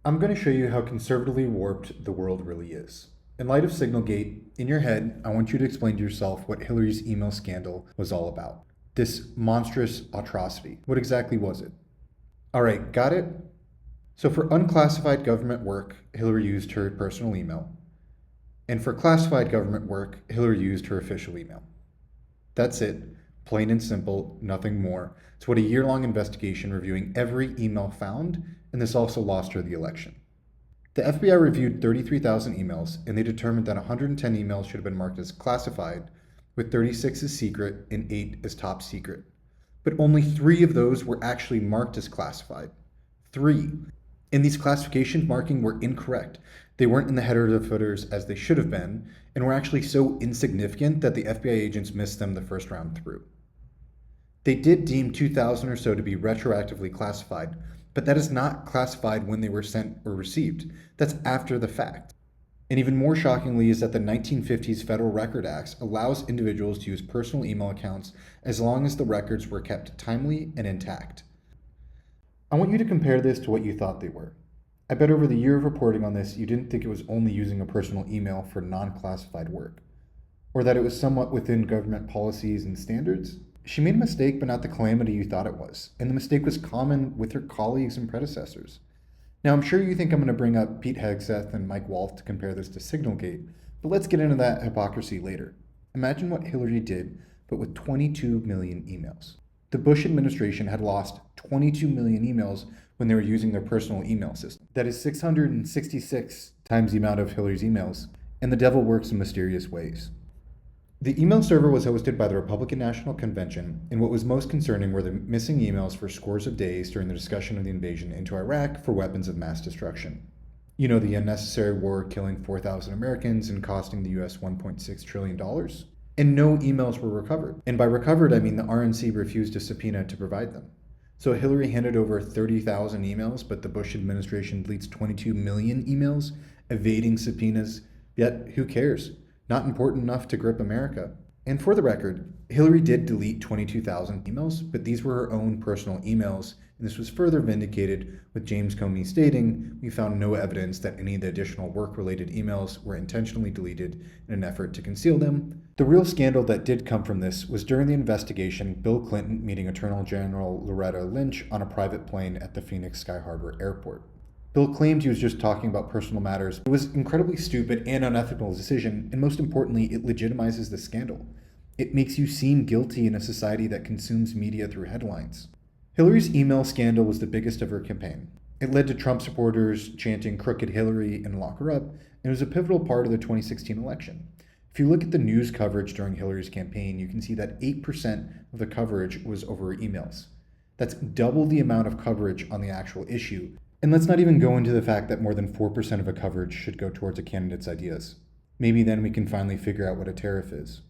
I'm going to show you how conservatively warped the world really is. In light of Signalgate, in your head, I want you to explain to yourself what Hillary's email scandal was all about. This monstrous atrocity. What exactly was it? All right, got it? So for unclassified government work, Hillary used her personal email. And for classified government work, Hillary used her official email. That's it. Plain and simple, nothing more. It's what a year-long investigation reviewing every email found, and this also lost her the election. The FBI reviewed 33,000 emails, and they determined that 110 emails should have been marked as classified, with 36 as secret and 8 as top secret. But only 3 of those were actually marked as classified. 3. And these classification marking were incorrect. They weren't in the header or the footers as they should have been, and were actually so insignificant that the FBI agents missed them the first round through. They did deem 2,000 or so to be retroactively classified, but that is not classified when they were sent or received. That's after the fact. And even more shockingly is that the 1950s Federal Record Act allows individuals to use personal email accounts as long as the records were kept timely and intact. I want you to compare this to what you thought they were. I bet over the year of reporting on this, you didn't think it was only using a personal email for non-classified work, or that it was somewhat within government policies and standards. She made a mistake, but not the calamity you thought it was, and the mistake was common with her colleagues and predecessors. Now, I'm sure you think I'm going to bring up Pete Hegseth and Mike Wolf to compare this to Signalgate, but let's get into that hypocrisy later. Imagine what Hillary did, but with 22 million emails. The Bush administration had lost 22 million emails when they were using their personal email system. That is 666 times the amount of Hillary's emails, and the devil works in mysterious ways. The email server was hosted by the Republican National Convention, and what was most concerning were the missing emails for scores of days during the discussion of the invasion into Iraq for weapons of mass destruction. You know, the unnecessary war killing 4,000 Americans and costing the US $1.6 trillion. And no emails were recovered. And by recovered, I mean the RNC refused a subpoena to provide them. So Hillary handed over 30,000 emails, but the Bush administration deletes 22 million emails, evading subpoenas. Yet, who cares? Not important enough to grip America. And for the record, Hillary did delete 22,000 emails, but these were her own personal emails, and this was further vindicated with James Comey stating, "We found no evidence that any of the additional work-related emails were intentionally deleted in an effort to conceal them." The real scandal that did come from this was during the investigation, Bill Clinton meeting Attorney General Loretta Lynch on a private plane at the Phoenix Sky Harbor Airport. Bill claimed he was just talking about personal matters. It was an incredibly stupid and unethical decision, and most importantly, it legitimizes the scandal. It makes you seem guilty in a society that consumes media through headlines. Hillary's email scandal was the biggest of her campaign. It led to Trump supporters chanting "Crooked Hillary" and "Lock her up," and it was a pivotal part of the 2016 election. If you look at the news coverage during Hillary's campaign, you can see that 8% of the coverage was over emails. That's double the amount of coverage on the actual issue. And let's not even go into the fact that more than 4% of a coverage should go towards a candidate's ideas. Maybe then we can finally figure out what a tariff is.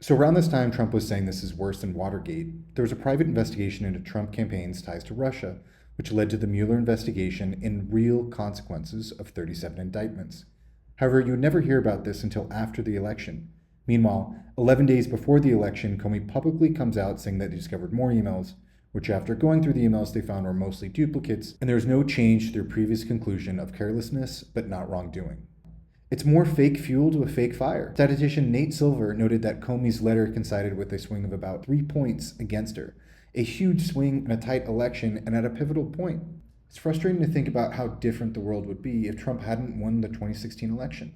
So around this time, Trump was saying this is worse than Watergate. There was a private investigation into Trump campaign's ties to Russia, which led to the Mueller investigation and real consequences of 37 indictments. However, you would never hear about this until after the election. Meanwhile, 11 days before the election, Comey publicly comes out saying that he discovered more emails, which after going through the emails they found were mostly duplicates, and there was no change to their previous conclusion of carelessness but not wrongdoing. It's more fake fuel to a fake fire. Statistician Nate Silver noted that Comey's letter coincided with a swing of about 3 points against her, a huge swing in a tight election and at a pivotal point. It's frustrating to think about how different the world would be if Trump hadn't won the 2016 election.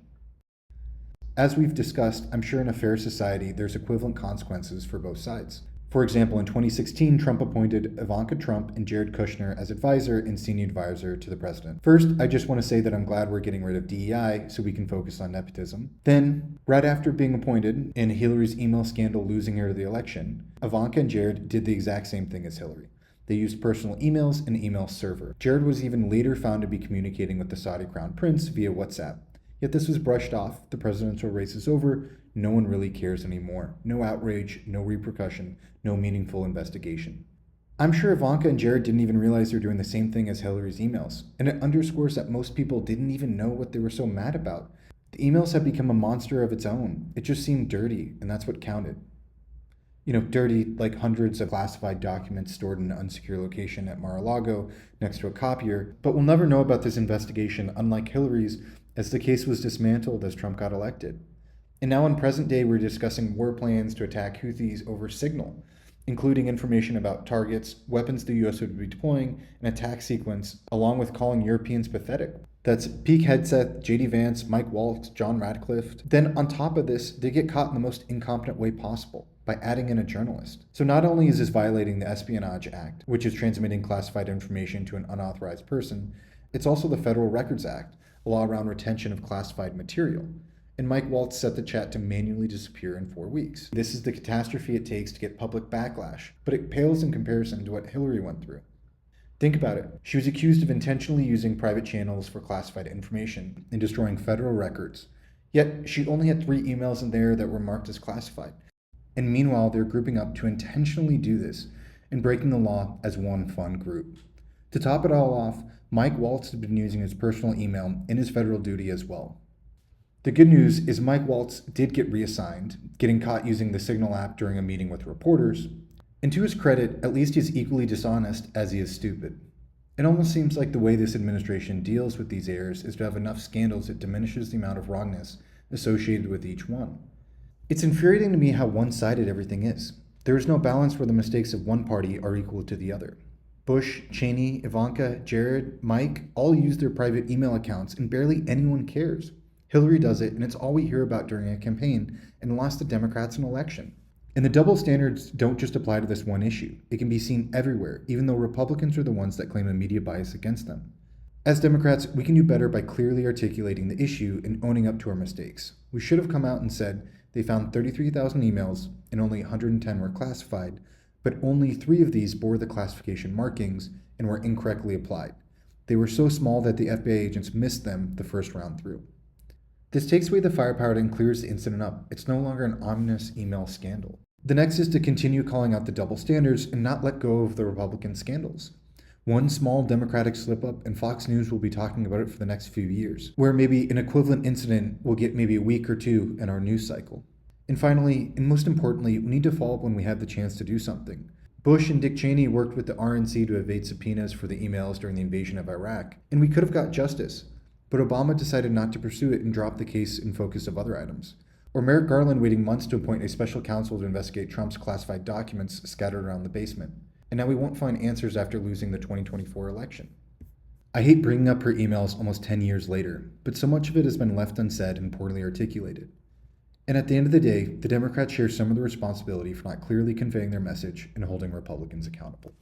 As we've discussed, I'm sure in a fair society there's equivalent consequences for both sides. For example, in 2016, Trump appointed Ivanka Trump and Jared Kushner as advisor and senior advisor to the president. First, I just want to say that I'm glad we're getting rid of DEI so we can focus on nepotism. Then, right after being appointed and Hillary's email scandal losing her the election, Ivanka and Jared did the exact same thing as Hillary. They used personal emails and email server. Jared was even later found to be communicating with the Saudi crown prince via WhatsApp. Yet this was brushed off. The presidential race is over. No one really cares anymore. No outrage, no repercussion, no meaningful investigation. I'm sure Ivanka and Jared didn't even realize they're doing the same thing as Hillary's emails, and it underscores that most people didn't even know what they were so mad about. The emails have become a monster of its own. It just seemed dirty, and that's what counted. dirty, like hundreds of classified documents stored in an unsecure location at Mar-a-Lago next to a copier. But we'll never know about this investigation, unlike Hillary's, as the case was dismantled as Trump got elected. And now in present day, we're discussing war plans to attack Houthis over Signal, including information about targets, weapons the US would be deploying, an attack sequence, along with calling Europeans pathetic. That's Pete Hegseth, J.D. Vance, Mike Waltz, John Radcliffe. Then on top of this, they get caught in the most incompetent way possible, by adding in a journalist. So not only is this violating the Espionage Act, which is transmitting classified information to an unauthorized person, it's also the Federal Records Act, a law around retention of classified material. And Mike Waltz set the chat to manually disappear in 4 weeks. This is the catastrophe it takes to get public backlash, but it pales in comparison to what Hillary went through. Think about it. She was accused of intentionally using private channels for classified information and destroying federal records. Yet, she only had 3 emails in there that were marked as classified. And meanwhile, they're grouping up to intentionally do this and breaking the law as one fun group. To top it all off, Mike Waltz has been using his personal email in his federal duty as well. The good news is Mike Waltz did get reassigned, getting caught using the Signal app during a meeting with reporters. And to his credit, at least he's equally dishonest as he is stupid. It almost seems like the way this administration deals with these errors is to have enough scandals that diminishes the amount of wrongness associated with each one. It's infuriating to me how one-sided everything is. There is no balance where the mistakes of one party are equal to the other. Bush, Cheney, Ivanka, Jared, Mike all use their private email accounts and barely anyone cares. Hillary does it, and it's all we hear about during a campaign and lost the Democrats an election. And the double standards don't just apply to this one issue. It can be seen everywhere, even though Republicans are the ones that claim a media bias against them. As Democrats, we can do better by clearly articulating the issue and owning up to our mistakes. We should have come out and said they found 33,000 emails and only 110 were classified, but only 3 of these bore the classification markings and were incorrectly applied. They were so small that the FBI agents missed them the first round through. This takes away the firepower and clears the incident up. It's no longer an ominous email scandal. The next is to continue calling out the double standards and not let go of the Republican scandals. One small Democratic slip-up and Fox News will be talking about it for the next few years, where maybe an equivalent incident will get maybe a week or 2 in our news cycle. And finally, and most importantly, we need to follow up when we have the chance to do something. Bush and Dick Cheney worked with the RNC to evade subpoenas for the emails during the invasion of Iraq, and we could have got justice. But Obama decided not to pursue it and dropped the case in focus of other items. Or Merrick Garland waiting months to appoint a special counsel to investigate Trump's classified documents scattered around the basement. And now we won't find answers after losing the 2024 election. I hate bringing up her emails almost 10 years later, but so much of it has been left unsaid and poorly articulated. And at the end of the day, the Democrats share some of the responsibility for not clearly conveying their message and holding Republicans accountable.